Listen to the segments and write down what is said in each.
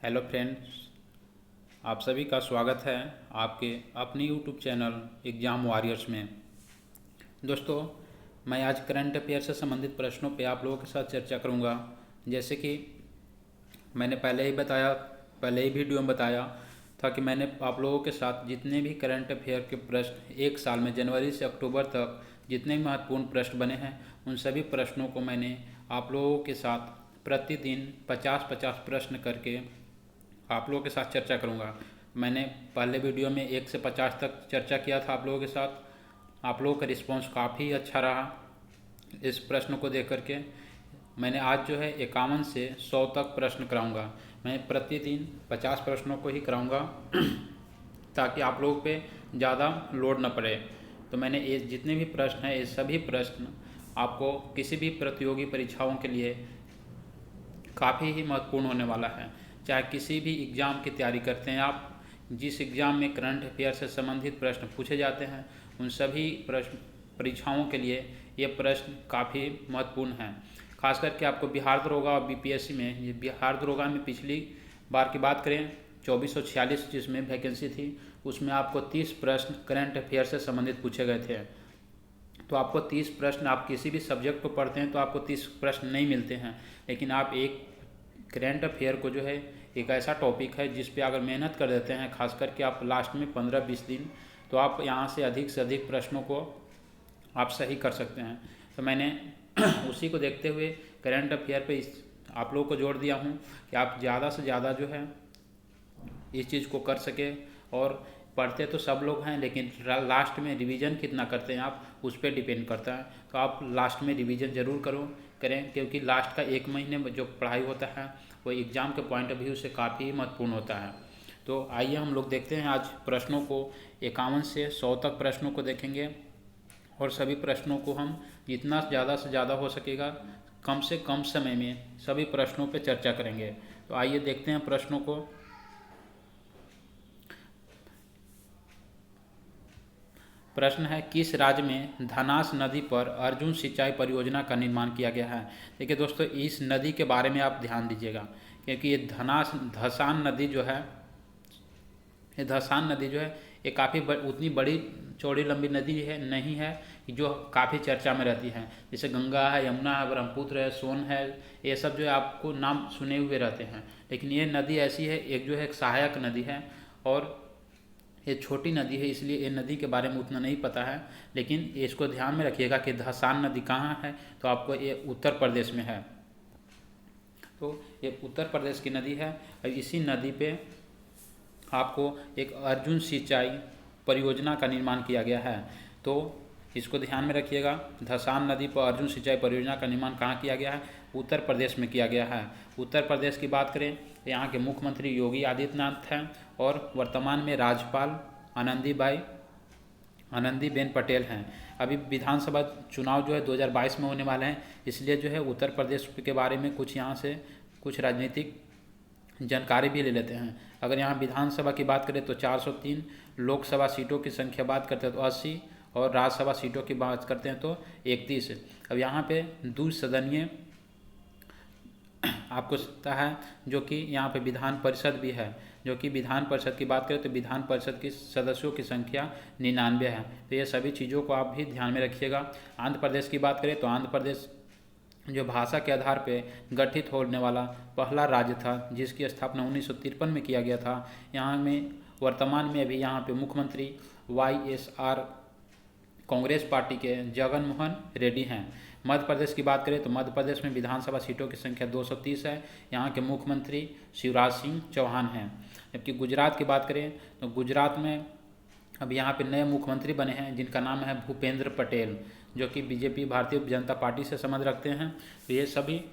Hello friends, आप सभी का स्वागत है आपके अपने यूट्यूब चैनल एग्ज़ाम वॉरियर्स में। दोस्तों, मैं आज करंट अफेयर से संबंधित प्रश्नों पे आप लोगों के साथ चर्चा करूंगा। जैसे कि मैंने पहले ही वीडियो में बताया था कि मैंने आप लोगों के साथ जितने भी करंट अफेयर के प्रश्न एक साल में जनवरी से अक्टूबर तक जितने भी महत्वपूर्ण प्रश्न बने हैं, उन सभी प्रश्नों को मैंने आप लोगों के साथ प्रतिदिन 50-50 प्रश्न करके आप लोगों के साथ चर्चा करूंगा। मैंने पहले वीडियो में 1 से 50 तक चर्चा किया था आप लोगों के साथ। आप लोगों का रिस्पांस काफ़ी अच्छा रहा इस प्रश्न को देख करके। मैंने आज जो है 51 से 100 तक प्रश्न कराऊंगा। मैं प्रतिदिन 50 प्रश्नों को ही कराऊंगा ताकि आप लोगों पे ज़्यादा लोड न पड़े। तो मैंने ये जितने भी प्रश्न हैं, ये सभी प्रश्न आपको किसी भी प्रतियोगी परीक्षाओं के लिए काफ़ी ही महत्वपूर्ण होने वाला है। चाहे किसी भी एग्ज़ाम की तैयारी करते हैं आप, जिस एग्ज़ाम में करंट अफेयर से संबंधित प्रश्न पूछे जाते हैं, उन सभी प्रश्न परीक्षाओं के लिए ये प्रश्न काफ़ी महत्वपूर्ण हैं। खास करके आपको बिहार दरोगा और बीपीएससी में, ये बिहार दरोगा में पिछली बार की बात करें 2446 जिसमें वैकेंसी थी, उसमें आपको 30 प्रश्न करंट अफेयर से संबंधित पूछे गए थे। तो आपको 30 प्रश्न, आप किसी भी सब्जेक्ट को पढ़ते हैं तो आपको 30 प्रश्न नहीं मिलते हैं, लेकिन आप एक करंट अफेयर को जो है एक ऐसा टॉपिक है जिस पे अगर मेहनत कर देते हैं, खास करके आप लास्ट में 15-20 दिन, तो आप यहाँ से अधिक प्रश्नों को आप सही कर सकते हैं। तो मैंने उसी को देखते हुए करंट अफेयर पे आप लोगों को जोड़ दिया हूँ कि आप ज़्यादा से ज़्यादा जो है इस चीज़ को कर सके। और पढ़ते तो सब लोग हैं, लेकिन लास्ट में रिवीजन कितना करते हैं आप, उस पर डिपेंड करता है। तो आप लास्ट में रिवीजन ज़रूर करें, क्योंकि लास्ट का 1 महीने में जो पढ़ाई होता है वो एग्ज़ाम के पॉइंट ऑफ व्यू से काफ़ी महत्वपूर्ण होता है। तो आइए हम लोग देखते हैं आज प्रश्नों को। 51 से 100 तक प्रश्नों को देखेंगे और सभी प्रश्नों को हम जितना ज़्यादा से ज़्यादा हो सकेगा कम से कम समय में सभी प्रश्नों पर चर्चा करेंगे। तो आइए देखते हैं प्रश्नों को। प्रश्न है, किस राज्य में धनास नदी पर अर्जुन सिंचाई परियोजना का निर्माण किया गया है। देखिए दोस्तों, इस नदी के बारे में आप ध्यान दीजिएगा, क्योंकि ये धसान नदी जो है, ये धसान नदी जो है ये काफ़ी उतनी बड़ी चौड़ी लंबी नदी है नहीं है जो काफ़ी चर्चा में रहती है। जैसे गंगा है, यमुना है, ब्रह्मपुत्र है, सोन है, ये सब जो है आपको नाम सुने हुए रहते हैं, लेकिन ये नदी ऐसी है, एक जो है एक सहायक नदी है और ये छोटी नदी है, इसलिए ये नदी के बारे में उतना नहीं पता है। लेकिन इसको ध्यान में रखिएगा कि धसान नदी कहाँ है, तो आपको ये उत्तर प्रदेश में है। तो ये उत्तर प्रदेश की नदी है और इसी नदी पे आपको एक अर्जुन सिंचाई परियोजना का निर्माण किया गया है। तो इसको ध्यान में रखिएगा, धसान नदी पर अर्जुन सिंचाई परियोजना का निर्माण कहाँ किया गया है, उत्तर प्रदेश में किया गया है। उत्तर प्रदेश की बात करें तो यहाँ के मुख्यमंत्री योगी आदित्यनाथ हैं और वर्तमान में राज्यपाल आनंदीबेन पटेल हैं। अभी विधानसभा चुनाव जो है 2022 में होने वाले हैं, इसलिए जो है उत्तर प्रदेश के बारे में कुछ यहाँ से कुछ राजनीतिक जानकारी भी ले लेते हैं। अगर यहाँ विधानसभा की बात करें तो 403, लोकसभा सीटों की संख्या बात करते हैं तो 80 और राज्यसभा सीटों की बात करते हैं तो 31। अब यहाँ पे द्विसदनीय आपको सकता है, जो कि यहाँ पे विधान परिषद भी है, जो कि विधान परिषद की बात करें तो विधान परिषद की सदस्यों की संख्या 99 है। तो ये सभी चीज़ों को आप भी ध्यान में रखिएगा। आंध्र प्रदेश की बात करें तो आंध्र प्रदेश जो भाषा के आधार पर गठित होने वाला पहला राज्य था, जिसकी स्थापना 1953 में किया गया था। यहाँ में वर्तमान में अभी यहाँ पे मुख्यमंत्री YSR कांग्रेस पार्टी के जगन मोहन रेड्डी हैं। मध्य प्रदेश की बात करें तो मध्य प्रदेश में विधानसभा सीटों की संख्या 230 है। यहाँ के मुख्यमंत्री शिवराज सिंह चौहान हैं। जबकि गुजरात की बात करें तो गुजरात में अब यहाँ पे नए मुख्यमंत्री बने हैं, जिनका नाम है भूपेंद्र पटेल, जो कि बीजेपी भारतीय जनता पार्टी से संबंध रखते हैं। तो ये सभी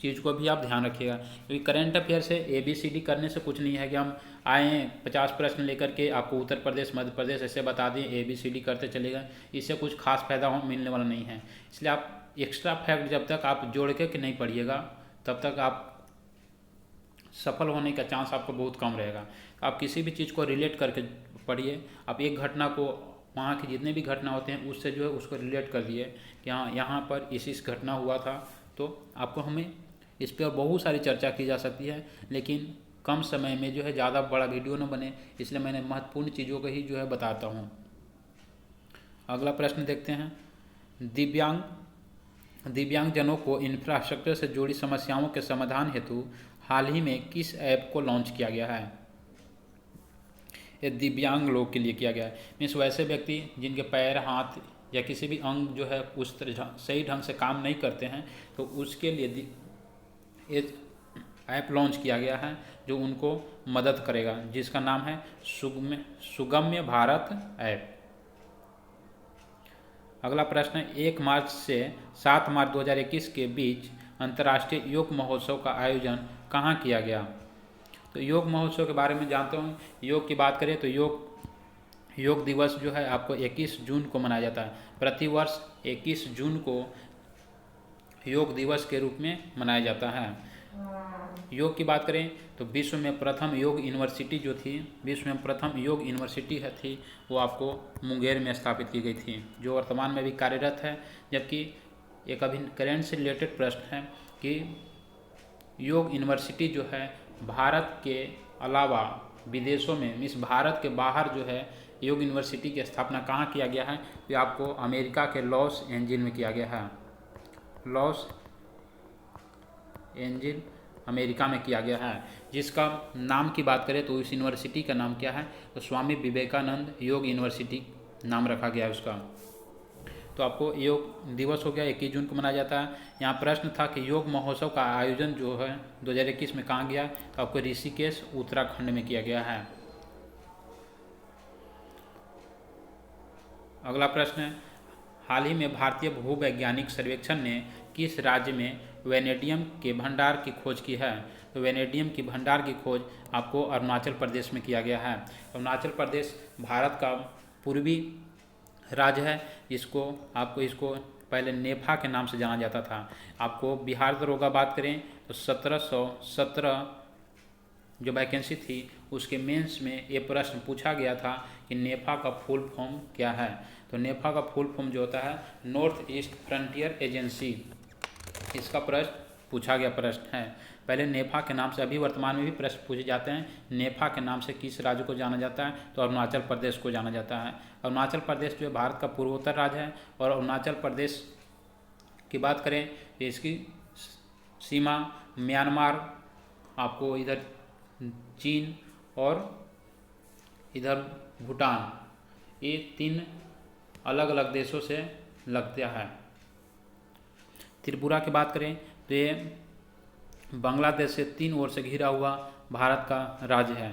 चीज़ को भी आप ध्यान रखिएगा, क्योंकि करंट अफेयर से ABCD करने से कुछ नहीं है कि हम आए 50 प्रश्न लेकर के आपको उत्तर प्रदेश मध्य प्रदेश ऐसे बता दें, ABCD करते चले गए, इससे कुछ खास फायदा मिलने वाला नहीं है। इसलिए आप एक्स्ट्रा फैक्ट जब तक आप जोड़ के नहीं पढ़िएगा, तब तक आप सफल होने का चांस आपको बहुत कम रहेगा। आप किसी भी चीज़ को रिलेट करके पढ़िए। आप एक घटना को, वहाँ के जितने भी घटना होते हैं उससे जो है उसको रिलेट कर दिए कि हाँ यहाँ पर इस घटना हुआ था, तो आपको हमें इस पर बहुत सारी चर्चा की जा सकती है, लेकिन कम समय में जो है ज़्यादा बड़ा वीडियो न बने, इसलिए मैंने महत्वपूर्ण चीज़ों को ही जो है बताता हूँ। अगला प्रश्न देखते हैं। दिव्यांगजनों को इंफ्रास्ट्रक्चर से जुड़ी समस्याओं के समाधान हेतु हाल ही में किस ऐप को लॉन्च किया गया है? ये दिव्यांग लोग के लिए किया गया है। मीन्स वैसे व्यक्ति जिनके पैर, हाथ या किसी भी अंग जो है उस तरह सही ढंग से काम नहीं करते हैं, तो उसके लिए एक ऐप लॉन्च किया गया है जो उनको मदद करेगा, जिसका नाम है सुगम्य भारत ऐप। अगला प्रश्न है, 1 मार्च से 7 मार्च 2021 के बीच अंतर्राष्ट्रीय योग महोत्सव का आयोजन कहाँ किया गया? तो योग महोत्सव के बारे में जानते हो। योग की बात करें तो योग दिवस जो है आपको 21 जून को मनाया जाता है। प्रतिवर्ष 21 जून को योग दिवस के रूप में मनाया जाता है। योग की बात करें तो विश्व में प्रथम योग यूनिवर्सिटी थी, वो आपको मुंगेर में स्थापित की गई थी, जो वर्तमान में भी कार्यरत है। जबकि एक अभी करंट से रिलेटेड प्रश्न है कि योग यूनिवर्सिटी जो है भारत के अलावा विदेशों में, मीन्स भारत के बाहर जो है योग यूनिवर्सिटी की स्थापना कहाँ किया गया है? तो आपको अमेरिका के लॉस एंजिल में किया गया है। लॉस एंजिल अमेरिका में किया गया है। जिसका नाम की बात करें तो इस यूनिवर्सिटी का नाम क्या है? तो स्वामी विवेकानंद योग यूनिवर्सिटी नाम रखा गया है उसका। तो आपको योग दिवस हो गया, 21 जून को मनाया जाता है। यहाँ प्रश्न था कि योग महोत्सव का आयोजन जो है 2021 में कहाँ गया? तो आपको ऋषिकेश उत्तराखंड में किया गया है। अगला प्रश्न है, हाल ही में भारतीय भूवैज्ञानिक सर्वेक्षण ने किस राज्य में वेनेडियम के भंडार की खोज की है? तो वेनेडियम की भंडार की खोज आपको अरुणाचल प्रदेश में किया गया है। अरुणाचल प्रदेश भारत का पूर्वी राज्य है। इसको पहले नेफा के नाम से जाना जाता था। आपको बिहार दरोगा बात करें तो 1717 जो वैकेंसी थी उसके मेंस में ये प्रश्न पूछा गया था कि नेफा का फुल फॉर्म क्या है? तो नेफा का फुल फॉर्म जो होता है नॉर्थ ईस्ट फ्रंटियर एजेंसी, इसका प्रश्न पूछा गया प्रश्न है। पहले नेफा के नाम से, अभी वर्तमान में भी प्रश्न पूछे जाते हैं, नेफा के नाम से किस राज्य को जाना जाता है? तो अरुणाचल प्रदेश को जाना जाता है। अरुणाचल प्रदेश जो है भारत का पूर्वोत्तर राज्य है। और अरुणाचल प्रदेश की बात करें तो इसकी सीमा म्यांमार, आपको इधर चीन और इधर भूटान, ये 3 अलग अलग देशों से लगता है। त्रिपुरा की बात करें तो ये बांग्लादेश से 3 ओर से घिरा हुआ भारत का राज्य है।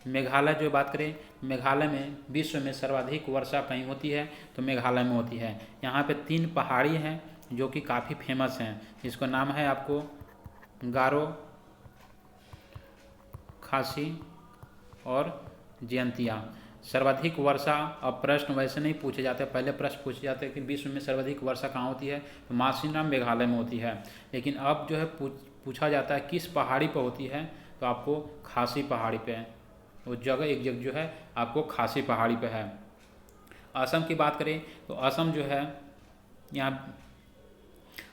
मेघालय जो बात करें, मेघालय में विश्व में सर्वाधिक वर्षा कहीं होती है तो मेघालय में होती है। यहाँ पे 3 पहाड़ी हैं जो कि काफ़ी फेमस हैं, जिसका नाम है आपको गारो, खासी और जयंतिया। सर्वाधिक वर्षा, अब प्रश्न वैसे नहीं पूछे जाते, पहले प्रश्न पूछे जाते हैं कि विश्व में सर्वाधिक वर्षा कहाँ होती है? तो मासिनराम मेघालय में होती है। लेकिन अब जो है पूछा जाता है किस पहाड़ी पर होती है? तो आपको खासी पहाड़ी पे है। वो जगह एक जगह जो है आपको खासी पहाड़ी पे है। असम की बात करें तो असम जो है, यहाँ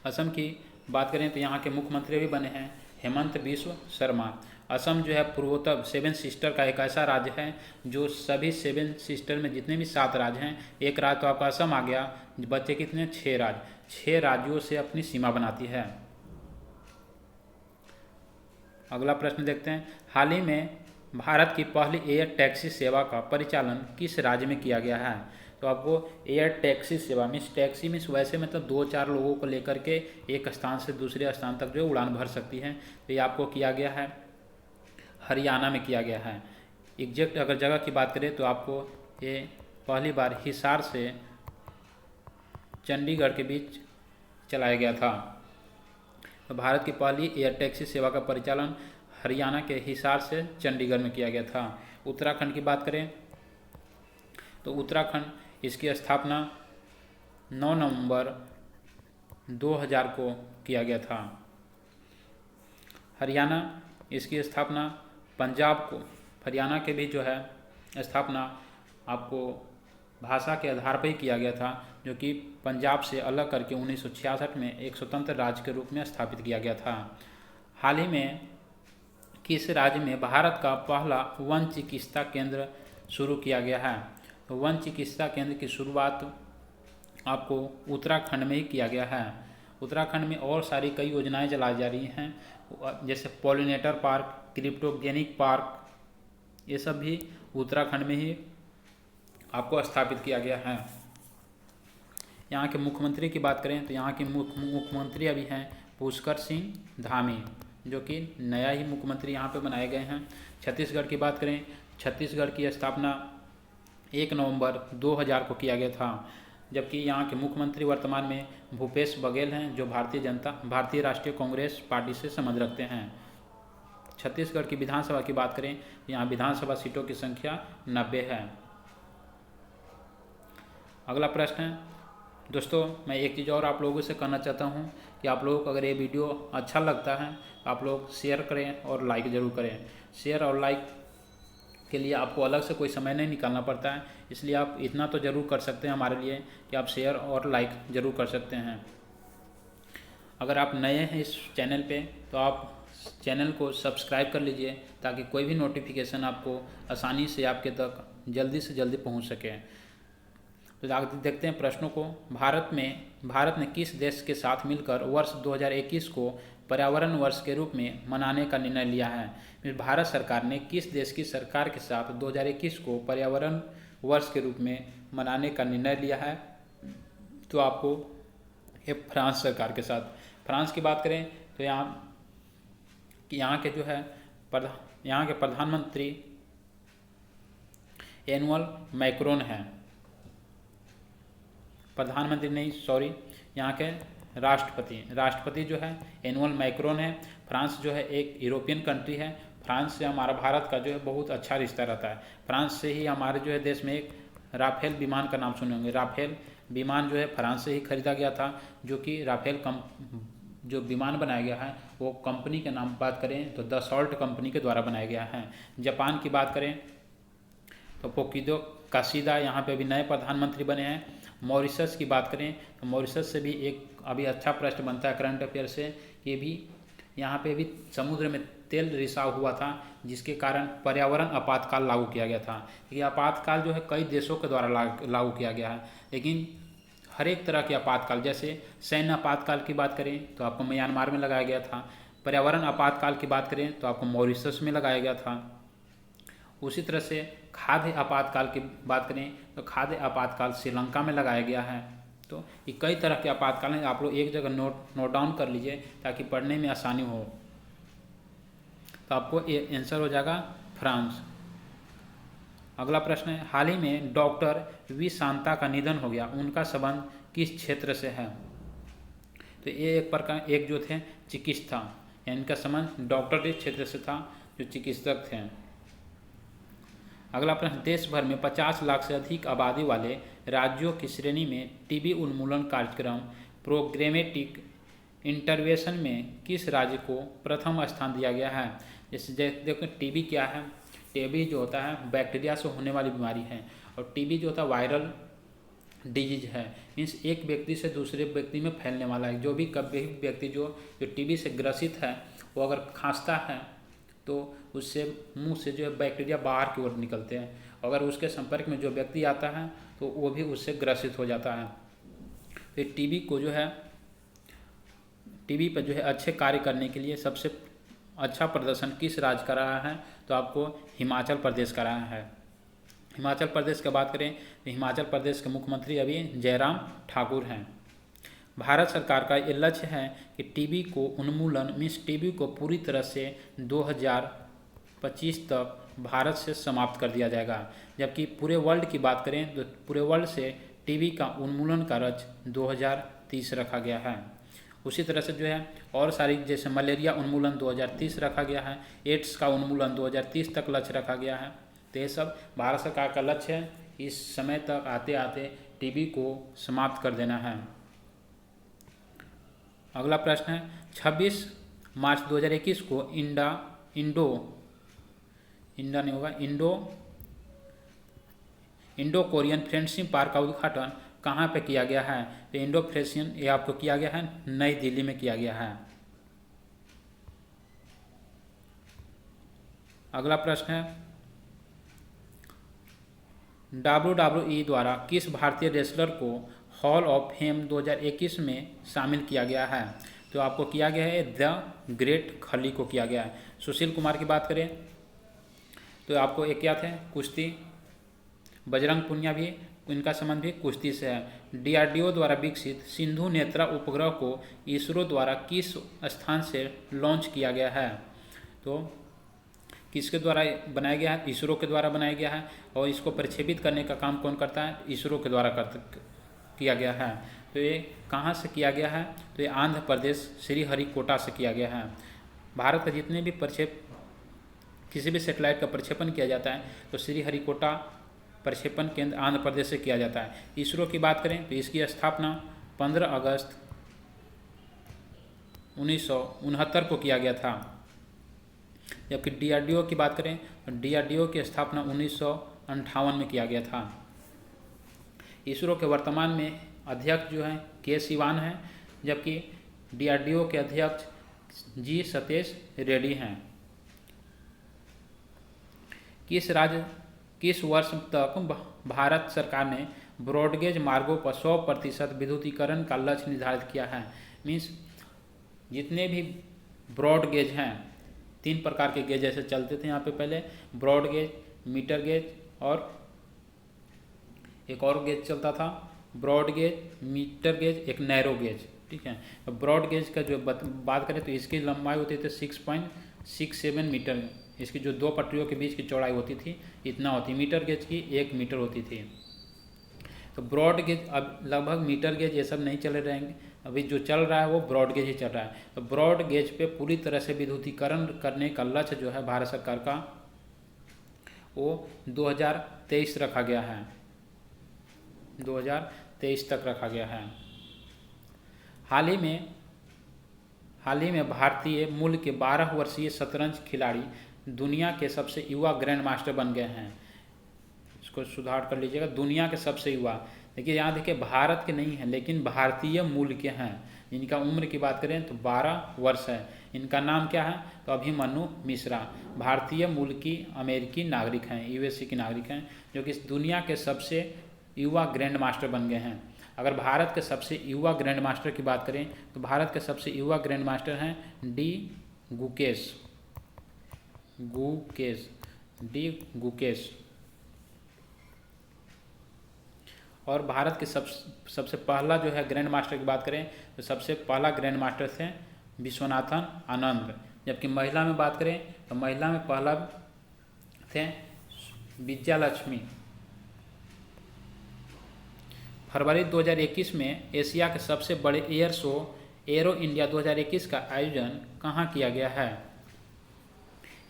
असम की बात करें तो यहाँ के मुख्यमंत्री भी बने हैं हेमंत बिस्व शर्मा। असम जो है पूर्वोत्तर 7 सिस्टर का एक ऐसा राज्य है जो सभी 7 सिस्टर में जितने भी 7 राज्य हैं, एक राज्य तो आपका असम आ गया, बच्चे कितने? 6 राज्य, 6 राज्यों से अपनी सीमा बनाती है। अगला प्रश्न देखते हैं, हाल ही में भारत की पहली एयर टैक्सी सेवा का परिचालन किस राज्य में किया गया है? तो आपको एयर टैक्सी सेवा मीन्स टैक्सी मीन्स वैसे मतलब 2-4 लोगों को लेकर के एक स्थान से दूसरे स्थान तक जो उड़ान भर सकती है, तो ये आपको किया गया है हरियाणा में किया गया है। एग्जैक्ट अगर जगह की बात करें तो आपको ये पहली बार हिसार से चंडीगढ़ के बीच चलाया गया था। तो भारत की पहली एयर टैक्सी सेवा का परिचालन हरियाणा के हिसार से चंडीगढ़ में किया गया था। उत्तराखंड की बात करें तो उत्तराखंड, इसकी स्थापना 9 नवंबर 2000 को किया गया था। हरियाणा, इसकी स्थापना पंजाब को, हरियाणा के भी जो है स्थापना आपको भाषा के आधार पर ही किया गया था, जो कि पंजाब से अलग करके 1966 में एक स्वतंत्र राज्य के रूप में स्थापित किया गया था। हाल ही में किस राज्य में भारत का पहला वन चिकित्सा केंद्र शुरू किया गया है? तो वन चिकित्सा केंद्र की शुरुआत आपको उत्तराखंड में ही किया गया है। उत्तराखंड में और सारी कई योजनाएं चलाई जा रही हैं, जैसे पॉलिनेटर पार्क, क्रिप्टोजेनिक पार्क, ये सब भी उत्तराखंड में ही आपको स्थापित किया गया है। यहाँ के मुख्यमंत्री की बात करें तो यहाँ के मुख्यमंत्री अभी हैं पुष्कर सिंह धामी, जो कि नया ही मुख्यमंत्री यहाँ पे बनाए गए हैं। छत्तीसगढ़ की बात करें, छत्तीसगढ़ की स्थापना 1 नवंबर 2000 को किया गया था, जबकि यहाँ के मुख्यमंत्री वर्तमान में भूपेश बघेल हैं, जो भारतीय राष्ट्रीय कांग्रेस पार्टी से संबंध रखते हैं। छत्तीसगढ़ की विधानसभा की बात करें, यहाँ विधानसभा सीटों की संख्या 90 है। अगला प्रश्न है दोस्तों, मैं एक चीज़ और आप लोगों से कहना चाहता हूँ कि आप लोगों को अगर ये वीडियो अच्छा लगता है तो आप लोग शेयर करें और लाइक ज़रूर करें। शेयर और लाइक के लिए आपको अलग से कोई समय नहीं निकालना पड़ता है, इसलिए आप इतना तो ज़रूर कर सकते हैं हमारे लिए कि आप शेयर और लाइक ज़रूर कर सकते हैं। अगर आप नए हैं इस चैनल पे तो आप चैनल को सब्सक्राइब कर लीजिए, ताकि कोई भी नोटिफिकेशन आपको आसानी से आपके तक जल्दी से जल्दी पहुंच सके। तो देखते हैं प्रश्नों को। भारत ने किस देश के साथ मिलकर वर्ष 2021 को पर्यावरण वर्ष के रूप में मनाने का निर्णय लिया है? भारत सरकार ने किस देश की सरकार के साथ 2021 को पर्यावरण वर्ष के रूप में मनाने का निर्णय लिया है? तो आपको ये फ्रांस सरकार के साथ। फ्रांस की बात करें तो यहाँ के जो है यहाँ के प्रधानमंत्री एनुअल मैक्रोन हैं। प्रधानमंत्री नहीं, सॉरी, यहाँ के राष्ट्रपति जो है एनुअल मैक्रोन है। फ्रांस जो है एक यूरोपियन कंट्री है। फ्रांस से हमारा भारत का जो है बहुत अच्छा रिश्ता रहता है। फ्रांस से ही हमारे जो है देश में एक राफेल विमान का नाम सुने होंगे। राफेल विमान जो है फ्रांस से ही खरीदा गया था, जो कि राफेल जो विमान बनाया गया है वो कंपनी के नाम बात करें तो दसॉल्ट कंपनी के द्वारा बनाया गया है। जापान की बात करें तो पोकिदो काशिदा यहाँ पे अभी नए प्रधानमंत्री बने हैं। मॉरिशस की बात करें तो मॉरिशस से भी एक अभी अच्छा प्रश्न बनता है करंट अफेयर से, कि भी यहाँ पे भी समुद्र में तेल रिसाव हुआ था, जिसके कारण पर्यावरण आपातकाल लागू किया गया था। ये आपातकाल जो है कई देशों के द्वारा लागू किया गया है, लेकिन हर एक तरह के आपातकाल, जैसे सैन्य आपातकाल की बात करें तो आपको म्यांमार में लगाया गया था। पर्यावरण आपातकाल की बात करें तो आपको मॉरिशस में लगाया गया था। उसी तरह से खाद्य आपातकाल की बात करें तो खाद्य आपातकाल श्रीलंका में लगाया गया है। तो ये कई तरह के आपातकाल हैं, आप लोग एक जगह नोट डाउन कर लीजिए ताकि पढ़ने में आसानी हो। तो आपको ये आंसर हो जाएगा फ्रांस। अगला प्रश्न है, हाल ही में डॉक्टर वी शांता का निधन हो गया, उनका संबंध किस क्षेत्र से है? तो ये एक जो थे चिकित्सा, इनका संबंध डॉक्टर के क्षेत्र से था, जो चिकित्सक थे। अगला प्रश्न, देश भर में 50 लाख से अधिक आबादी वाले राज्यों की श्रेणी में टीबी उन्मूलन कार्यक्रम प्रोग्रामेटिक इंटरवेंशन में किस राज्य को प्रथम स्थान दिया गया है? जैसे देखो टीबी क्या है? टीबी जो होता है बैक्टीरिया से होने वाली बीमारी है, और टीबी जो होता है वायरल डिजीज है, मीन्स एक व्यक्ति से दूसरे व्यक्ति में फैलने वाला है। जो भी कभी व्यक्ति जो टीबी से ग्रसित है वो अगर खांसता है तो उससे मुंह से जो है बैक्टीरिया बाहर की ओर निकलते हैं। अगर उसके संपर्क में जो व्यक्ति आता है तो वो भी उससे ग्रसित हो जाता है। तो टीबी को जो है टीबी पर जो है अच्छे कार्य करने के लिए सबसे अच्छा प्रदर्शन किस राज्य का रहा है? तो आपको हिमाचल प्रदेश का रहा है। हिमाचल प्रदेश की बात करें तो हिमाचल प्रदेश के मुख्यमंत्री अभी जयराम ठाकुर हैं। भारत सरकार का ये लक्ष्य है कि टीबी को उन्मूलन मीन्स टीबी को पूरी तरह से 2025 तक भारत से समाप्त कर दिया जाएगा। जबकि पूरे वर्ल्ड की बात करें तो पूरे वर्ल्ड से टीबी का उन्मूलन का लक्ष्य 2030 रखा गया है। उसी तरह से जो है और सारी, जैसे मलेरिया उन्मूलन 2030 रखा गया है, एड्स का उन्मूलन 2030 तक लक्ष्य रखा गया है। तो ये सब भारत सरकार का लक्ष्य है, इस समय तक आते आते टीबी को समाप्त कर देना है। अगला प्रश्न है, 26 मार्च 2021 को इंडो कोरियन फ्रेंडशिप पार्क का उद्घाटन कहाँ पे किया गया है? तो इंडो फ्रेंडशिप ये आपको किया गया है नई दिल्ली में किया गया है। अगला प्रश्न है, WWE द्वारा किस भारतीय रेसलर को हॉल ऑफ फेम 2021 में शामिल किया गया है? तो आपको किया गया है द ग्रेट खली को किया गया है। सुशील कुमार की बात करें तो आपको एक क्या थे, कुश्ती। बजरंग पुनिया भी, इनका संबंध भी कुश्ती से है। DRDO द्वारा विकसित सिंधु नेत्रा उपग्रह को इसरो द्वारा किस स्थान से लॉन्च किया गया है? तो किसके द्वारा बनाया गया है? इसरो के द्वारा बनाया गया है। और इसको प्रक्षेपित करने का काम कौन करता है? इसरो के द्वारा किया गया है। तो ये कहाँ से किया गया है? तो ये आंध्र प्रदेश श्रीहरिकोटा से किया गया है। भारत का जितने भी किसी भी सेटेलाइट का प्रक्षेपण किया जाता है तो श्रीहरिकोटा प्रक्षेपण केंद्र आंध्र प्रदेश से किया जाता है। इसरो की बात करें तो इसकी स्थापना 15 अगस्त 1969 को किया गया था। जबकि DRDO की बात करें तो DRDO की स्थापना 1958 में किया गया था। इसरो के वर्तमान में अध्यक्ष जो है के सिवान है, जबकि DRDO के अध्यक्ष जी सतीश रेड्डी हैं। किस वर्ष तक भारत सरकार ने ब्रॉडगेज मार्गों पर 100% विद्युतीकरण का लक्ष्य निर्धारित किया है? मीन्स जितने भी ब्रॉडगेज हैं, 3 प्रकार के गेज ऐसे चलते थे यहाँ पे पहले, ब्रॉडगेज, मीटर गेज और एक और गेज चलता था, ब्रॉड गेज, मीटर गेज, एक नैरो गेज। ठीक है, तो ब्रॉड गेज का जो बात करें तो इसकी लंबाई होती थी 6.67 मीटर। इसकी जो 2 पटरियों के बीच की चौड़ाई होती थी इतना होती। मीटर गेज की 1 मीटर होती थी। तो ब्रॉड गेज अब लगभग मीटर गेज ये सब नहीं चले रहेंगे, अभी जो चल रहा है वो ब्रॉड गेज ही चल रहा है। तो ब्रॉड गेज पे पूरी तरह से विद्युतीकरण करने का लक्ष्य जो है भारत सरकार का वो 2023 रखा गया है, 2023 तक रखा गया है। हाल ही में भारतीय मूल के 12 वर्षीय शतरंज खिलाड़ी दुनिया के सबसे युवा ग्रैंड मास्टर बन गए हैं। इसको सुधार कर लीजिएगा, दुनिया के सबसे युवा। देखिए यहाँ देखिए भारत के नहीं हैं लेकिन भारतीय मूल के हैं। इनका उम्र की बात करें तो 12 वर्ष है। इनका नाम क्या है? तो अभिमन्यु मिश्रा। भारतीय मूल की अमेरिकी नागरिक हैं, USA की नागरिक हैं, जो कि दुनिया के सबसे युवा ग्रैंड मास्टर बन गए हैं। अगर भारत के सबसे युवा ग्रैंड मास्टर की बात करें तो भारत के सबसे युवा ग्रैंड मास्टर हैं डी गुकेश। और भारत के सबसे पहला जो है ग्रैंड मास्टर की बात करें तो सबसे पहला ग्रैंड मास्टर थे विश्वनाथन आनंद। जबकि महिला में बात करें तो महिला में पहला थे विजयालक्ष्मी। फरवरी 2021 में एशिया के सबसे बड़े एयर शो एरो इंडिया 2021 का आयोजन कहाँ किया गया है?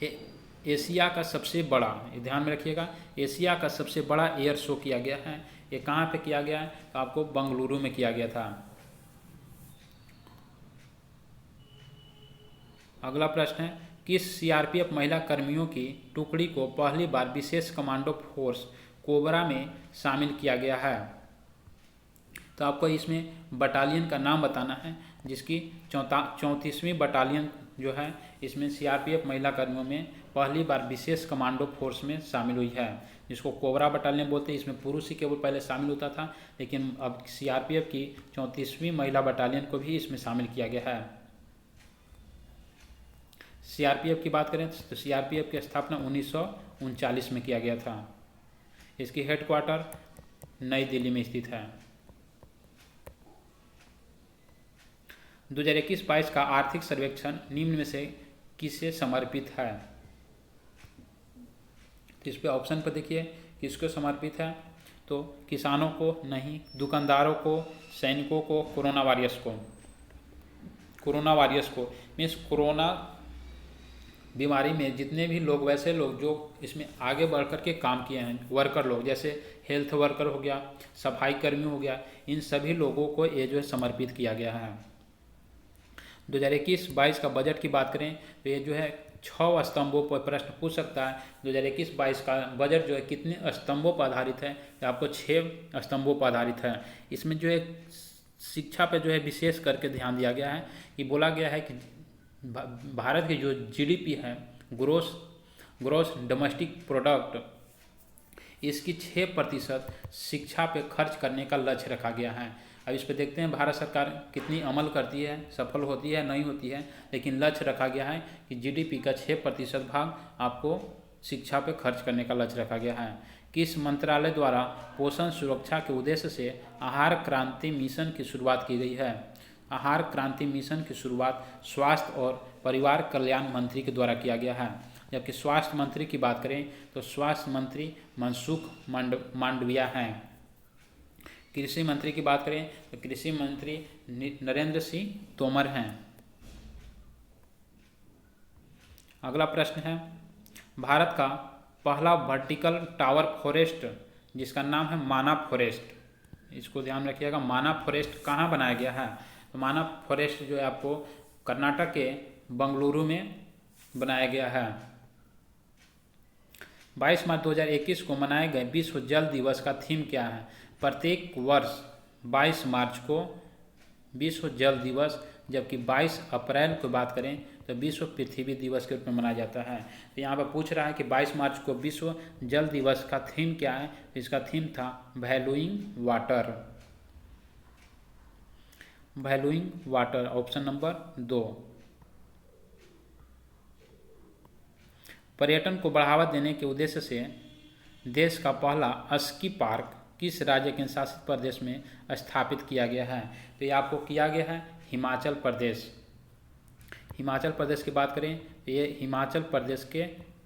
एशिया का सबसे बड़ा, ध्यान में रखिएगा, एशिया का सबसे बड़ा एयर शो किया गया है। ये कहाँ पे किया गया है? तो आपको बंगलुरु में किया गया था। अगला प्रश्न है, किस CRPF महिला कर्मियों की टुकड़ी को पहली बार विशेष कमांडो फोर्स कोबरा में शामिल किया गया है? तो आपको इसमें बटालियन का नाम बताना है, जिसकी 34वीं बटालियन जो है इसमें CRPF महिला कर्मियों में पहली बार विशेष कमांडो फोर्स में शामिल हुई है, जिसको कोबरा बटालियन बोलते हैं। इसमें पुरुष ही केवल पहले शामिल होता था, लेकिन अब CRPF की 34वीं महिला बटालियन को भी इसमें शामिल किया गया है। CRPF की बात करें तो CRPF की स्थापना 1939 में किया गया था। इसकी हेडक्वार्टर नई दिल्ली में स्थित है। 2021-22 का आर्थिक सर्वेक्षण निम्न में से किसे समर्पित है? तो इस पे ऑप्शन पर देखिए किसको समर्पित है। तो किसानों को नहीं, दुकानदारों को, सैनिकों को, कोरोना वारियर्स को। मीन्स कोरोना बीमारी में जितने भी लोग, वैसे लोग जो इसमें आगे बढ़ कर के काम किए हैं, वर्कर लोग, जैसे हेल्थ वर्कर हो गया, सफाई कर्मी हो गया, इन सभी लोगों को ये जो है समर्पित किया गया है। 2021-22 का बजट की बात करें तो ये जो है 6 स्तंभों पर प्रश्न पूछ सकता है। 2021-22 का बजट जो है कितने स्तंभों पर आधारित है? तो आपको 6 स्तंभों पर आधारित है। इसमें जो है शिक्षा पे जो है विशेष करके ध्यान दिया गया है कि बोला गया है कि भारत की जो GDP है, ग्रोस ग्रॉस डोमेस्टिक प्रोडक्ट, इसकी 6% शिक्षा पे खर्च करने का लक्ष्य रखा गया है। अब इस पर देखते हैं भारत सरकार कितनी अमल करती है, सफल होती है नहीं होती है, लेकिन लक्ष्य रखा गया है कि जीडीपी का 6% भाग आपको शिक्षा पे खर्च करने का लक्ष्य रखा गया है। किस मंत्रालय द्वारा पोषण सुरक्षा के उद्देश्य से आहार क्रांति मिशन की शुरुआत की गई है? आहार क्रांति मिशन की शुरुआत स्वास्थ्य और परिवार कल्याण मंत्री के द्वारा किया गया है। जबकि स्वास्थ्य मंत्री की बात करें तो स्वास्थ्य मंत्री मनसुख मांडविया हैं। कृषि मंत्री की बात करें तो कृषि मंत्री नरेंद्र सिंह तोमर हैं। अगला प्रश्न है, भारत का पहला वर्टिकल टावर फॉरेस्ट जिसका नाम है माना फॉरेस्ट, इसको ध्यान रखिएगा, माना फॉरेस्ट कहाँ बनाया गया है? तो माना फॉरेस्ट जो है आपको कर्नाटक के बंगलुरु में बनाया गया है। 22 मार्च 2021 को मनाए गए विश्व जल दिवस का थीम क्या है? प्रत्येक वर्ष 22 मार्च को विश्व जल दिवस, जबकि 22 अप्रैल की बात करें तो विश्व पृथ्वी दिवस के रूप में मनाया जाता है। तो यहाँ पर पूछ रहा है कि 22 मार्च को विश्व जल दिवस का थीम क्या है? इसका थीम था valuing water. Valuing water, option number 2। पर्यटन को बढ़ावा देने के उद्देश्य से देश का पहला स्की पार्क किस राज्य के शासित प्रदेश में स्थापित किया गया है? तो ये आपको किया गया है हिमाचल प्रदेश। हिमाचल प्रदेश की बात करें तो ये हिमाचल प्रदेश के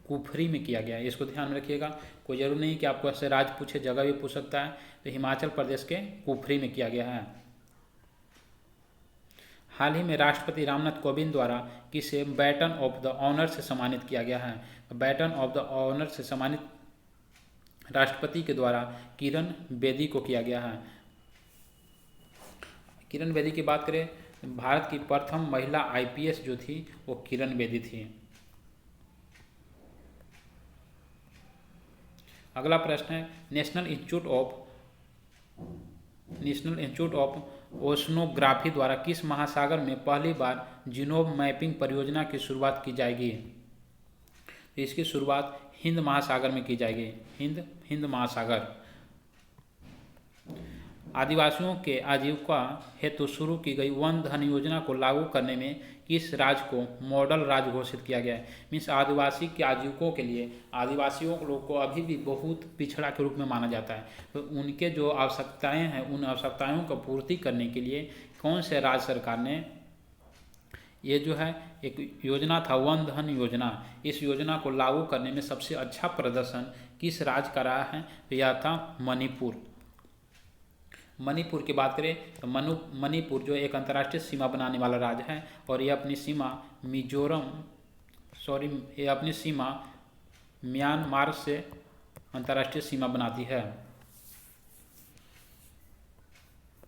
कुफरी में किया गया है। इसको ध्यान में रखिएगा, कोई जरूर नहीं कि आपको ऐसे राज्य पूछे, जगह भी पूछ सकता है। तो हिमाचल प्रदेश के कुफरी में किया गया है। हाल ही में राष्ट्रपति रामनाथ कोविंद द्वारा किसे बैटन ऑफ द ऑनर से सम्मानित किया गया है? बैटन ऑफ द ऑनर से सम्मानित राष्ट्रपति के द्वारा किरण बेदी को किया गया है। किरण बेदी की बात करें, भारत की प्रथम महिला आईपीएस जो थी वो किरण बेदी थी। अगला प्रश्न है, नेशनल इंस्टीट्यूट ऑफ ओशनोग्राफी द्वारा किस महासागर में पहली बार जीनोम मैपिंग परियोजना की शुरुआत की जाएगी? इसकी शुरुआत हिंद महासागर में की जाएगी। हिंद महासागर। आदिवासियों के आजीविका हेतु शुरू की गई वन धन योजना को लागू करने में किस राज्य को मॉडल राज्य घोषित किया गया है? मीन्स आदिवासी के आजीविकों के लिए, आदिवासियों लोग को अभी भी बहुत पिछड़ा के रूप में माना जाता है। तो उनके जो आवश्यकताएं हैं, उन आवश्यकताओं को पूर्ति करने के लिए कौन से राज्य सरकार ने ये जो है एक योजना था वन धन योजना, इस योजना को लागू करने में सबसे अच्छा प्रदर्शन किस राज्य का रहा है? तो यह था मणिपुर। मणिपुर की बात करें तो मणिपुर जो एक अंतर्राष्ट्रीय सीमा बनाने वाला राज्य है और ये अपनी सीमा म्यांमार से अंतर्राष्ट्रीय सीमा बनाती है।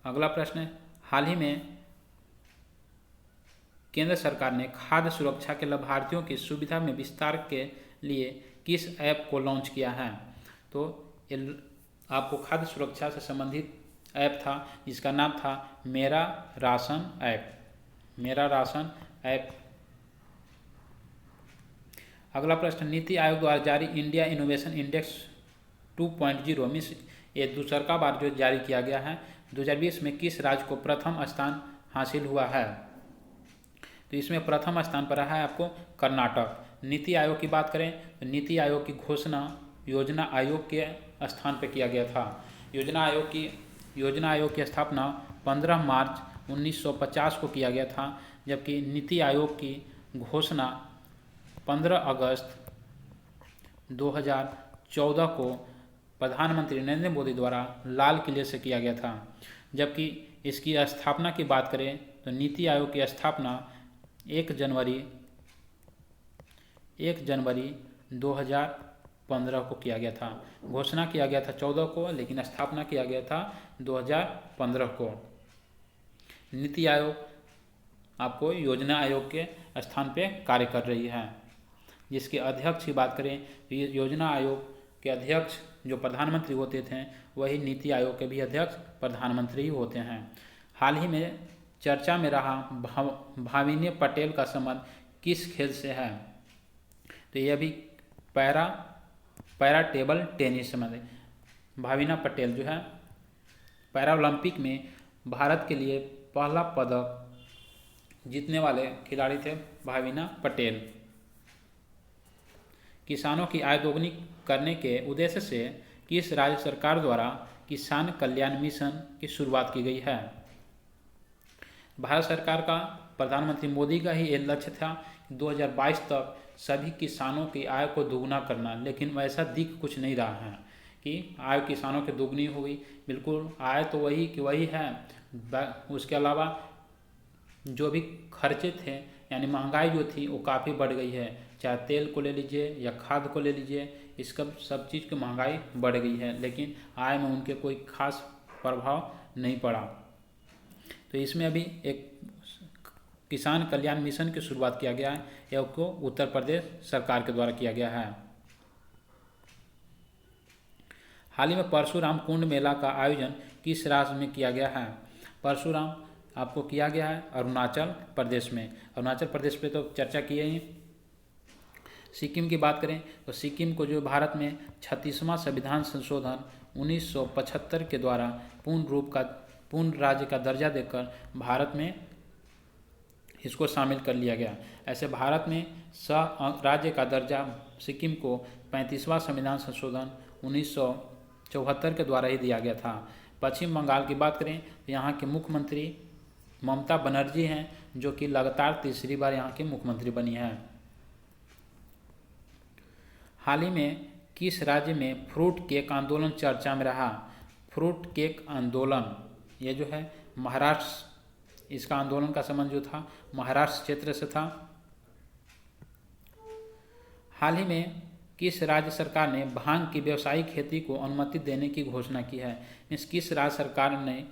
अगला प्रश्न है, हाल ही में केंद्र सरकार ने खाद्य सुरक्षा के लाभार्थियों की सुविधा में विस्तार के लिए किस ऐप को लॉन्च किया है? तो आपको खाद्य सुरक्षा से संबंधित ऐप था जिसका नाम था मेरा राशन ऐप। अगला प्रश्न, नीति आयोग द्वारा जारी इंडिया इनोवेशन इंडेक्स 2.0 मीन्स ये दूसरा बार जो जारी किया गया है 2020 में किस राज्य को प्रथम स्थान हासिल हुआ है? तो इसमें प्रथम स्थान पर रहा है आपको कर्नाटक। नीति आयोग की बात करें तो नीति आयोग की घोषणा योजना आयोग के स्थान पर किया गया था। योजना आयोग की स्थापना 15 मार्च 1950 को किया गया था, जबकि नीति आयोग की घोषणा 15 अगस्त 2014 को प्रधानमंत्री नरेंद्र मोदी द्वारा लाल किले से किया गया था। जबकि इसकी स्थापना की बात करें तो नीति आयोग की स्थापना 1 जनवरी 2015 को किया गया था। घोषणा किया गया था 14 को, लेकिन स्थापना किया गया था 2015 को। नीति आयोग आपको योजना आयोग के स्थान पे कार्य कर रही है। जिसके अध्यक्ष की बात करें तो ये योजना आयोग के अध्यक्ष जो प्रधानमंत्री होते थे वही नीति आयोग के भी अध्यक्ष प्रधानमंत्री ही होते हैं। हाल ही में चर्चा में रहा भाविनी पटेल का संबंध किस खेल से है? तो यह भी पैरा टेबल टेनिस में भाविना पटेल जो है पैरा ओलंपिक में भारत के लिए पहला पदक जीतने वाले खिलाड़ी थे भाविना पटेल। किसानों की आय दोगुनी करने के उद्देश्य से किस राज्य सरकार द्वारा किसान कल्याण मिशन की शुरुआत की गई है? भारत सरकार का प्रधानमंत्री मोदी का ही ये लक्ष्य था 2022 तक सभी किसानों की आय को दोगुना करना, लेकिन वैसा दिख कुछ नहीं रहा है कि आय किसानों की दोगुनी हो गई। बिल्कुल आय तो वही कि वही है, उसके अलावा जो भी खर्चे थे यानी महंगाई जो थी वो काफ़ी बढ़ गई है। चाहे तेल को ले लीजिए या खाद को ले लीजिए, इसका सब चीज़ की महंगाई बढ़ गई है, लेकिन आय में उनके कोई खास प्रभाव नहीं पड़ा। तो इसमें अभी एक किसान कल्याण मिशन की शुरुआत किया गया है, यह को उत्तर प्रदेश सरकार के द्वारा किया गया है। हाल ही में परशुराम कुंड मेला का आयोजन किस राज्य में किया गया है? परशुराम आपको किया गया है अरुणाचल प्रदेश में। अरुणाचल प्रदेश पे तो चर्चा किए ही। सिक्किम की बात करें तो सिक्किम को जो भारत में 36वां संविधान संशोधन 1975 के द्वारा पूर्ण राज्य का दर्जा देकर भारत में इसको शामिल कर लिया गया। ऐसे भारत में राज्य का दर्जा सिक्किम को 35वां संविधान संशोधन 1974 के द्वारा ही दिया गया था। पश्चिम बंगाल की बात करें तो यहाँ के मुख्यमंत्री ममता बनर्जी हैं, जो कि लगातार तीसरी बार यहाँ की मुख्यमंत्री बनी है। हाल ही में किस राज्य में फ्रूट केक आंदोलन चर्चा में रहा? फ्रूट केक आंदोलन ये जो है महाराष्ट्र, इसका आंदोलन का संबंध जो था महाराष्ट्र क्षेत्र से था। हाल ही में किस राज्य सरकार ने भांग की व्यावसायिक खेती को अनुमति देने की घोषणा की है? किस राज्य सरकार ने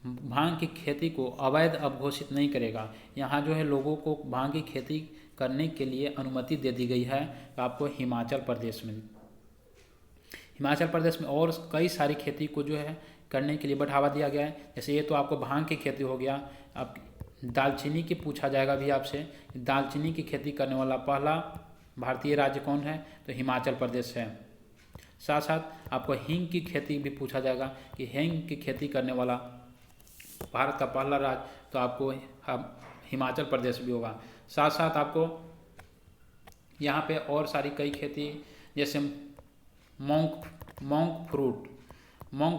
भांग की खेती को अवैध अब घोषित नहीं करेगा? यहाँ जो है लोगों को भांग की खेती करने के लिए अनुमति दे दी गई है। तो आपको हिमाचल प्रदेश में और कई सारी खेती को जो है करने के लिए बढ़ावा दिया गया है। जैसे ये तो आपको भांग की खेती हो गया। अब दालचीनी की पूछा जाएगा भी आपसे, दालचीनी की खेती करने वाला पहला भारतीय राज्य कौन है? तो हिमाचल प्रदेश है। साथ साथ आपको हींग की खेती भी पूछा जाएगा कि हींग की खेती करने वाला भारत का पहला राज्य, तो आपको हिमाचल प्रदेश भी होगा। साथ साथ आपको यहाँ पे और सारी कई खेती जैसे मोंग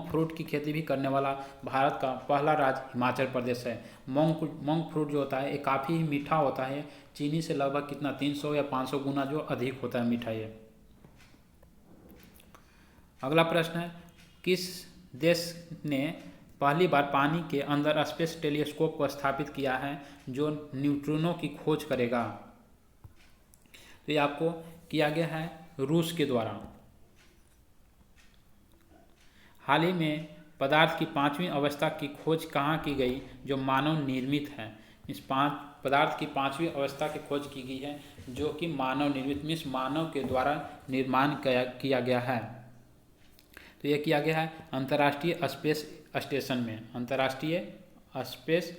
फ्रूट की खेती भी करने वाला भारत का पहला राज्य हिमाचल प्रदेश है। मोंग फ्रूट जो होता है ये काफ़ी मीठा होता है, चीनी से लगभग कितना 300 या 500 गुना जो अधिक होता है मीठा ये। अगला प्रश्न है, किस देश ने पहली बार पानी के अंदर स्पेस टेलीस्कोप को स्थापित किया है जो न्यूट्रिनो की खोज करेगा? तो ये आपको किया गया है रूस के द्वारा। हाल ही में पदार्थ की 5वीं अवस्था की खोज कहाँ की गई जो मानव निर्मित है? इस पदार्थ की 5वीं अवस्था की खोज की गई है जो कि मानव निर्मित मीन्स मानव के द्वारा निर्माण किया गया है। तो यह किया गया है अंतर्राष्ट्रीय स्पेस स्टेशन में, अंतर्राष्ट्रीय स्पेस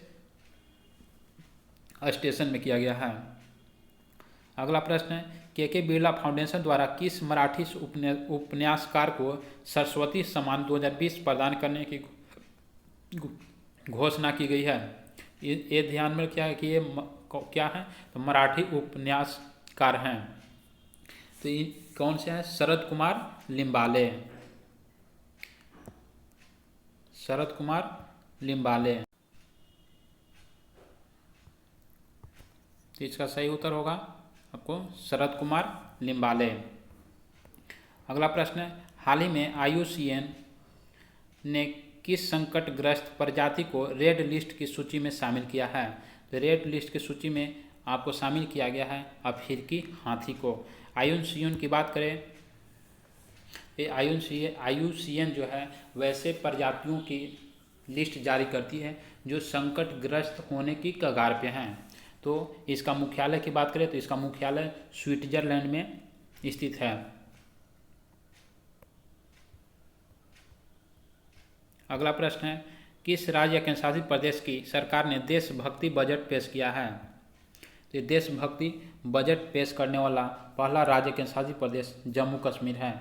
स्टेशन में किया गया है। अगला प्रश्न है, के बिरला फाउंडेशन द्वारा किस मराठी उपन्यासकार को सरस्वती सम्मान 2020 प्रदान करने की घोषणा की गई है? ये ध्यान में क्या है कि ये क्या है? तो मराठी उपन्यासकार हैं। तो ये कौन से हैं? शरद कुमार लिम्बाले। शरद कुमार लिम्बाले। तो इसका सही उत्तर होगा आपको शरद कुमार लिम्बाले। अगला प्रश्न है, हाल ही में IUCN ने किस संकटग्रस्त प्रजाति को रेड लिस्ट की सूची में शामिल किया है? तो रेड लिस्ट की सूची में आपको शामिल किया गया है अफ्रीकी हाथी को। IUCN की बात करें, IUCN जो है वैसे प्रजातियों की लिस्ट जारी करती है जो संकटग्रस्त होने की कगार पे हैं। तो इसका मुख्यालय की बात करें तो इसका मुख्यालय स्विट्जरलैंड में स्थित है। अगला प्रश्न है, किस राज्य या केंद्र शासित प्रदेश की सरकार ने देशभक्ति बजट पेश किया है? तो ये देशभक्ति बजट पेश करने वाला पहला राज्य केंद्रशासित प्रदेश जम्मू कश्मीर है,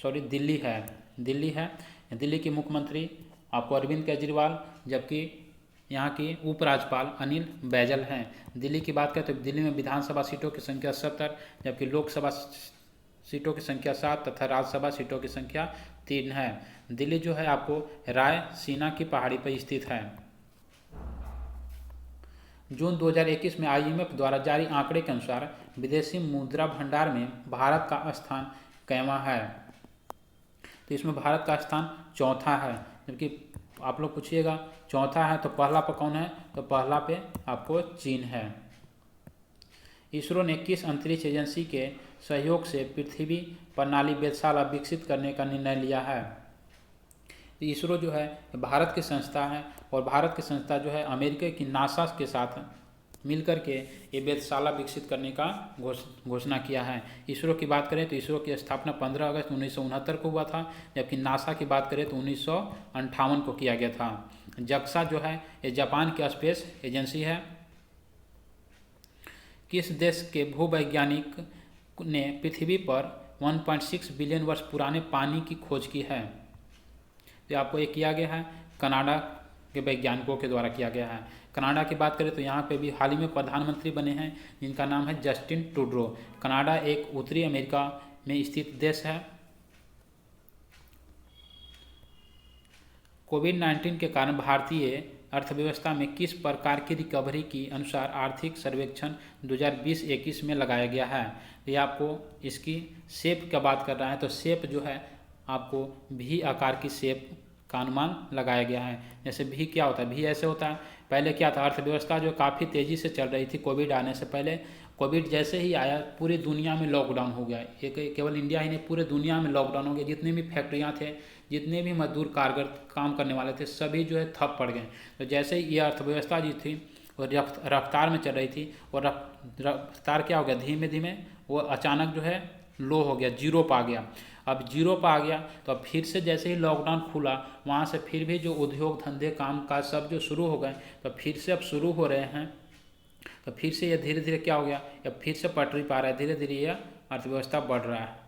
सॉरी दिल्ली है। दिल्ली की मुख्यमंत्री आपको अरविंद केजरीवाल, जबकि यहाँ की उपराज्यपाल अनिल बैजल हैं। दिल्ली की बात करें तो दिल्ली में विधानसभा सीटों की संख्या 70, जबकि लोकसभा सीटों की संख्या 7 तथा राज्यसभा सीटों की संख्या 3 है। दिल्ली जो है आपको रायसीना की पहाड़ी पर स्थित है। जून 2021 में IMF द्वारा जारी आंकड़े के अनुसार विदेशी मुद्रा भंडार में भारत का स्थान कैवां है? तो इसमें भारत का स्थान चौथा है, जबकि आप लोग पूछिएगा चौथा है तो पहला पे कौन है? तो पहला पे आपको चीन है। इसरो ने किस अंतरिक्ष एजेंसी के सहयोग से पृथ्वी प्रणाली वेधशाला विकसित करने का निर्णय लिया है? इसरो जो है भारत की संस्था है और भारत की संस्था जो है अमेरिका की नासा के साथ मिलकर के ये वेधशाला विकसित करने का घोषणा किया है। इसरो की बात करें तो इसरो की स्थापना 15 अगस्त 1969 को हुआ था, जबकि नासा की बात करें तो 1958 को किया गया था। जक्सा जो है ये जापान की स्पेस एजेंसी है। किस देश के भूवैज्ञानिक ने पृथ्वी पर 1.6 बिलियन वर्ष पुराने पानी की खोज की है? तो आपको ये किया गया है कनाडा के वैज्ञानिकों के द्वारा किया गया है। कनाडा की बात करें तो यहाँ पे भी हाल ही में प्रधानमंत्री बने हैं जिनका नाम है जस्टिन ट्रूडो। कनाडा एक उत्तरी अमेरिका में स्थित देश है। कोविड-19 के कारण भारतीय अर्थव्यवस्था में किस प्रकार की रिकवरी की अनुसार आर्थिक सर्वेक्षण 2020-21 में लगाया गया है? ये आपको इसकी शेप का बात कर रहा है तो शेप जो है आपको भी आकार की शेप का अनुमान लगाया गया है। जैसे भी क्या होता है, भी ऐसे होता है, पहले क्या था अर्थव्यवस्था जो काफ़ी तेज़ी से चल रही थी कोविड आने से पहले। कोविड जैसे ही आया पूरी दुनिया में लॉकडाउन हो गया। एक केवल इंडिया ही नहीं पूरे दुनिया में लॉकडाउन हो गया। जितने भी फैक्ट्रियाँ थे, जितने भी मजदूर कारगर काम करने वाले थे सभी जो है ठप पड़ गए। तो जैसे ही ये अर्थव्यवस्था जी थी वो रफ्तार में चल रही थी और रफ्तार क्या हो गया, धीमे धीमे वो अचानक जो है लो हो गया, जीरो पर आ गया। अब जीरो पर आ गया तो अब फिर से जैसे ही लॉकडाउन खुला वहाँ से फिर भी जो उद्योग धंधे काम काज सब जो शुरू हो गए तो फिर से अब शुरू हो रहे हैं। तो फिर से ये धीरे धीरे क्या हो गया, अब फिर से पटरी पा रहा है, धीरे धीरे यह अर्थव्यवस्था बढ़ रहा है।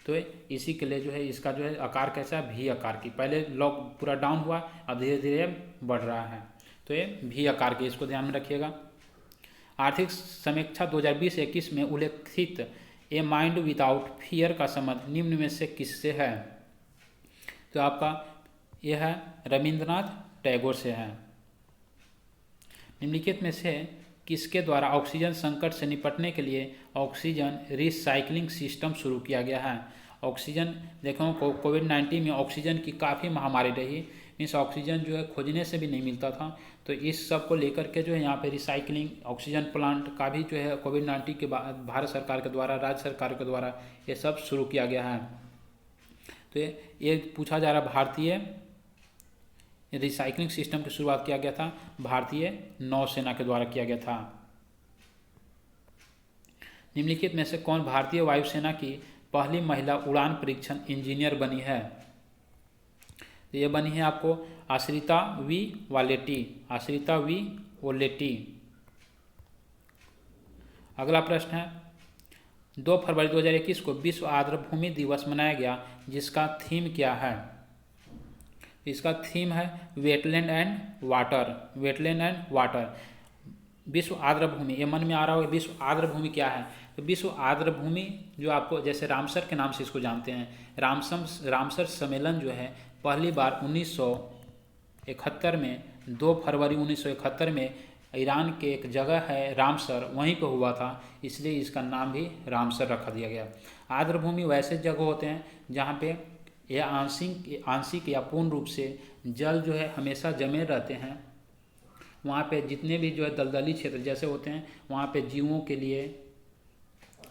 तो इसी के लिए जो है इसका जो है आकार कैसा है, भी आकार की। पहले लॉक पूरा डाउन हुआ, अब धीरे धीरे बढ़ रहा है। तो ये भी आकार की, इसको ध्यान में रखिएगा। आर्थिक समीक्षा 2020-21 में उल्लेखित ए माइंड विदाउट फियर का संबंध निम्न में से किससे है? तो आपका यह है रविंद्रनाथ टैगोर से है। निम्नलिखित में से किसके द्वारा ऑक्सीजन संकट से निपटने के लिए ऑक्सीजन रिसाइकलिंग सिस्टम शुरू किया गया है? ऑक्सीजन देखो कोविड-19 में ऑक्सीजन की काफ़ी महामारी रही, मीन्स ऑक्सीजन जो है खोजने से भी नहीं मिलता था। तो इस सब को लेकर के जो है यहाँ पे रिसाइकलिंग ऑक्सीजन प्लांट का भी जो है कोविड-19 के बाद भारत सरकार के द्वारा, राज्य सरकार के द्वारा ये सब शुरू किया गया है। तो ये पूछा जा रहा भारतीय रिसाइकलिंग सिस्टम की शुरुआत किया गया था भारतीय नौसेना के द्वारा किया गया था। निम्नलिखित में से कौन भारतीय वायुसेना की पहली महिला उड़ान परीक्षण इंजीनियर बनी है? तो ये बनी है आपको आश्रिता वी वालेटी, आश्रिता वी वोलेटी। अगला प्रश्न है 2 फरवरी 2021 को विश्व आर्द्रभूमि दिवस मनाया गया, जिसका थीम क्या है? इसका थीम है wetland and water, wetland and water. विश्व आर्द्रभूमि, ये मन में आ रहा होगा विश्व आर्द्रभूमि क्या है? तो विश्व आर्द्रभूमि जो आपको जैसे रामसर के नाम से इसको जानते हैं, रामसर सम्मेलन जो है पहली बार 1971 में 2 फरवरी 1971 में ईरान के एक जगह है रामसर, वहीं पर हुआ था, इसलिए इसका नाम भी रामसर रखा दिया गया। आर्द्रभूमि वैसे जगह होते हैं जहाँ पे यह आंशिक या पूर्ण रूप से जल जो है हमेशा जमे रहते हैं। वहाँ पे जितने भी जो है दलदली क्षेत्र जैसे होते हैं वहाँ पे जीवों के लिए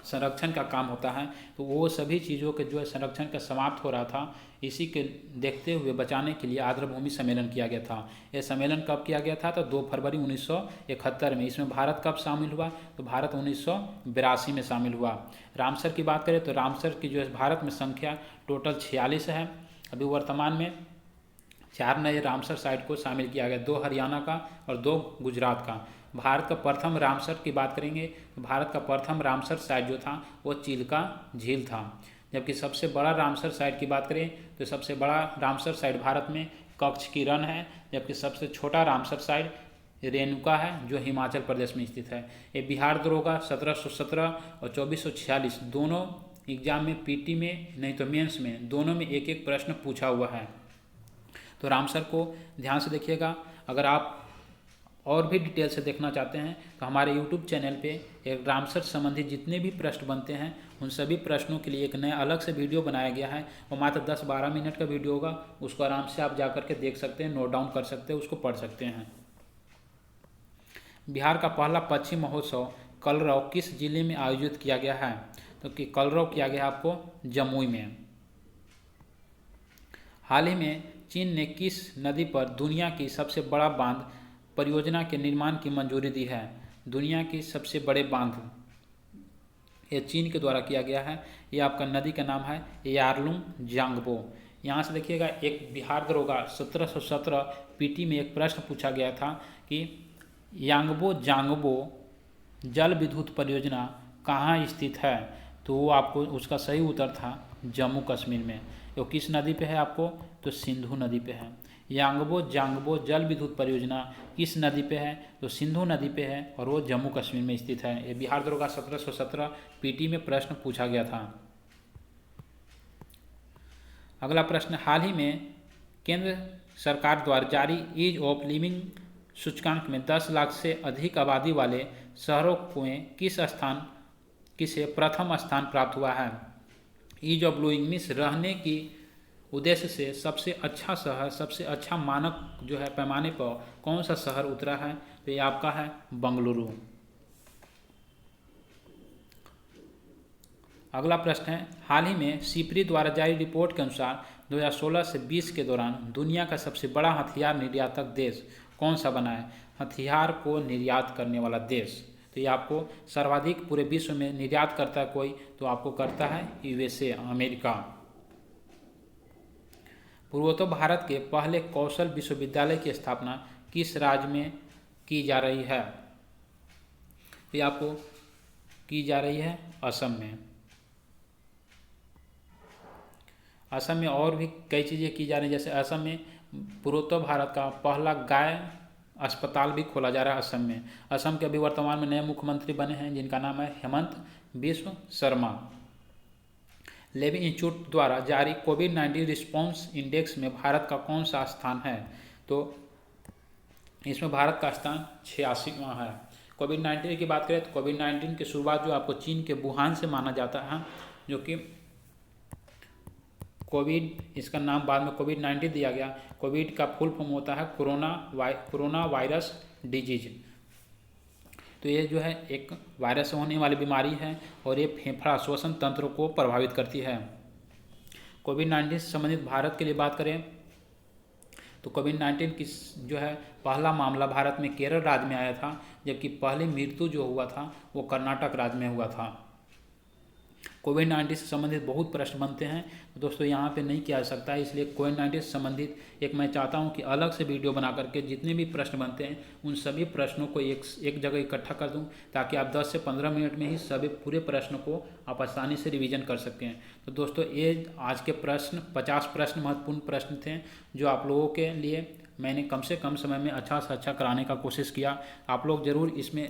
संरक्षण का काम होता है। तो वो सभी चीज़ों के जो है संरक्षण का समाप्त हो रहा था, इसी के देखते हुए बचाने के लिए आर्द्रभूमि सम्मेलन किया गया था। यह सम्मेलन कब किया गया था? तो 2 फरवरी 1971 में। इसमें भारत कब शामिल हुआ? तो भारत 1982 में शामिल हुआ। रामसर की बात करें तो रामसर की जो है भारत में संख्या टोटल 46 है। अभी वर्तमान में 4 नए रामसर साइट को शामिल किया गया, 2 हरियाणा का और 2 गुजरात का। भारत का प्रथम रामसर की बात करेंगे तो भारत का प्रथम रामसर साइट जो था वो चिल्का झील था। जबकि सबसे बड़ा रामसर साइट की बात करें तो सबसे बड़ा रामसर साइट भारत में कच्छ की रण है, जबकि सबसे छोटा रामसर साइट रेणुका है जो हिमाचल प्रदेश में स्थित है। ये बिहार दरोगा 1717 और 2446 दोनों एग्जाम में, पीटी में नहीं तो मेंस में, दोनों में एक एक प्रश्न पूछा हुआ है। तो रामसर को ध्यान से देखिएगा। अगर आप और भी डिटेल से देखना चाहते हैं तो हमारे यूट्यूब चैनल पे एक रामसर संबंधी जितने भी प्रश्न बनते हैं उन सभी प्रश्नों के लिए एक नया अलग से वीडियो बनाया गया है। वो मात्र 10-12 मिनट का वीडियो होगा, उसको आराम से आप जा करके देख सकते हैं, नोट डाउन कर सकते हैं, उसको पढ़ सकते हैं। बिहार का पहला पक्षी महोत्सव कलरव किस जिले में आयोजित किया गया है? तो कि कलरव किया गया आपको जमुई में। हाल ही में चीन ने किस नदी पर दुनिया की सबसे बड़ा बांध परियोजना के निर्माण की मंजूरी दी है? दुनिया की सबसे बड़े बांध ये चीन के द्वारा किया गया है। ये आपका नदी का नाम है यारलुंग जांगबो। यहाँ से देखिएगा, एक बिहार दरोगा 1717 पीटी में एक प्रश्न पूछा गया था कि यांगबो जांगबो जल विद्युत परियोजना कहाँ स्थित है? तो वो आपको उसका सही उत्तर था जम्मू कश्मीर में। वो किस नदी पे है आपको? तो सिंधु नदी पे है। यांगबो जांगबो जल विद्युत परियोजना किस नदी पे है? तो सिंधु नदी पे है और वो जम्मू कश्मीर में स्थित है। ये बिहार दरोगा 1717 पीटी में प्रश्न पूछा गया था। अगला प्रश्न, हाल ही में केंद्र सरकार द्वारा जारी ईज ऑफ लिविंग सूचकांक में 10 लाख से अधिक आबादी वाले शहरों में किसे प्रथम स्थान प्राप्त हुआ है? ईज ऑफ लिविंग मीन्स रहने की उद्देश्य से सबसे अच्छा शहर, सबसे अच्छा मानक जो है पैमाने पर कौन सा शहर उतरा है? तो ये आपका है बंगलुरु। अगला प्रश्न है, हाल ही में सिपरी द्वारा जारी रिपोर्ट के अनुसार 2016 से 20 के दौरान दुनिया का सबसे बड़ा हथियार निर्यातक देश कौन सा बना है? हथियार को निर्यात करने वाला देश, तो ये आपको सर्वाधिक पूरे विश्व में निर्यात करता है कोई, तो आपको करता है यूएसए, अमेरिका। पूर्वोत्तर भारत के पहले कौशल विश्वविद्यालय की स्थापना किस राज्य में की जा रही है? तो ये आपको की जा रही है असम में। असम में और भी कई चीज़ें की जा रही हैं, जैसे असम में पूर्वोत्तर भारत का पहला गाय अस्पताल भी खोला जा रहा है असम में। असम के अभी वर्तमान में नए मुख्यमंत्री बने हैं जिनका नाम है हेमंत बिस्व शर्मा। लेवी इंस्टीट्यूट द्वारा जारी कोविड-19 रिस्पॉन्स इंडेक्स में भारत का कौन सा स्थान है? तो इसमें भारत का स्थान 86वां है। कोविड-19 की बात करें तो कोविड-19 की शुरुआत जो आपको चीन के वुहान से माना जाता है, जो कि कोविड, इसका नाम बाद में कोविड-19 दिया गया। कोविड का फुल फॉर्म होता है कोरोना वायरस डिजीज। तो ये जो है एक वायरस से होने वाली बीमारी है और ये फेफड़ा श्वसन तंत्र को प्रभावित करती है। कोविड-19 से संबंधित भारत के लिए बात करें तो कोविड-19 की जो है पहला मामला भारत में केरल राज्य में आया था, जबकि पहली मृत्यु जो हुआ था वो कर्नाटक राज्य में हुआ था। कोविड-19 से संबंधित बहुत प्रश्न बनते हैं, तो दोस्तों यहाँ पे नहीं किया जा सकता है, इसलिए कोविड-19 से संबंधित एक मैं चाहता हूँ कि अलग से वीडियो बना करके जितने भी प्रश्न बनते हैं उन सभी प्रश्नों को एक जगह इकट्ठा कर दूँ, ताकि आप 10 से 15 मिनट में ही सभी पूरे प्रश्न को आप आसानी से रिवीजन कर सकें। तो दोस्तों ये आज के प्रश्न 50 प्रश्न महत्वपूर्ण प्रश्न थे जो आप लोगों के लिए मैंने कम से कम समय में अच्छा से अच्छा कराने का कोशिश किया। आप लोग ज़रूर इसमें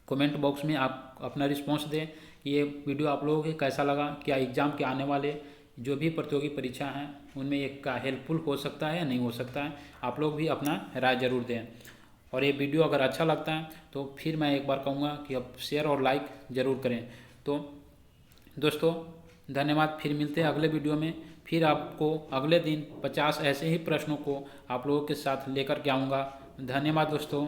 कमेंट बॉक्स में आप अपना रिस्पॉन्स दें कि ये वीडियो आप लोगों को कैसा लगा, क्या एग्ज़ाम के आने वाले जो भी प्रतियोगी परीक्षा हैं उनमें एक का हेल्पफुल हो सकता है या नहीं हो सकता है। आप लोग भी अपना राय जरूर दें, और ये वीडियो अगर अच्छा लगता है तो फिर मैं एक बार कहूँगा कि आप शेयर और लाइक ज़रूर करें। तो दोस्तों धन्यवाद, फिर मिलते हैं अगले वीडियो में। फिर आपको अगले दिन 50 ऐसे ही प्रश्नों को आप लोगों के साथ लेकर के आऊँगा। धन्यवाद दोस्तों।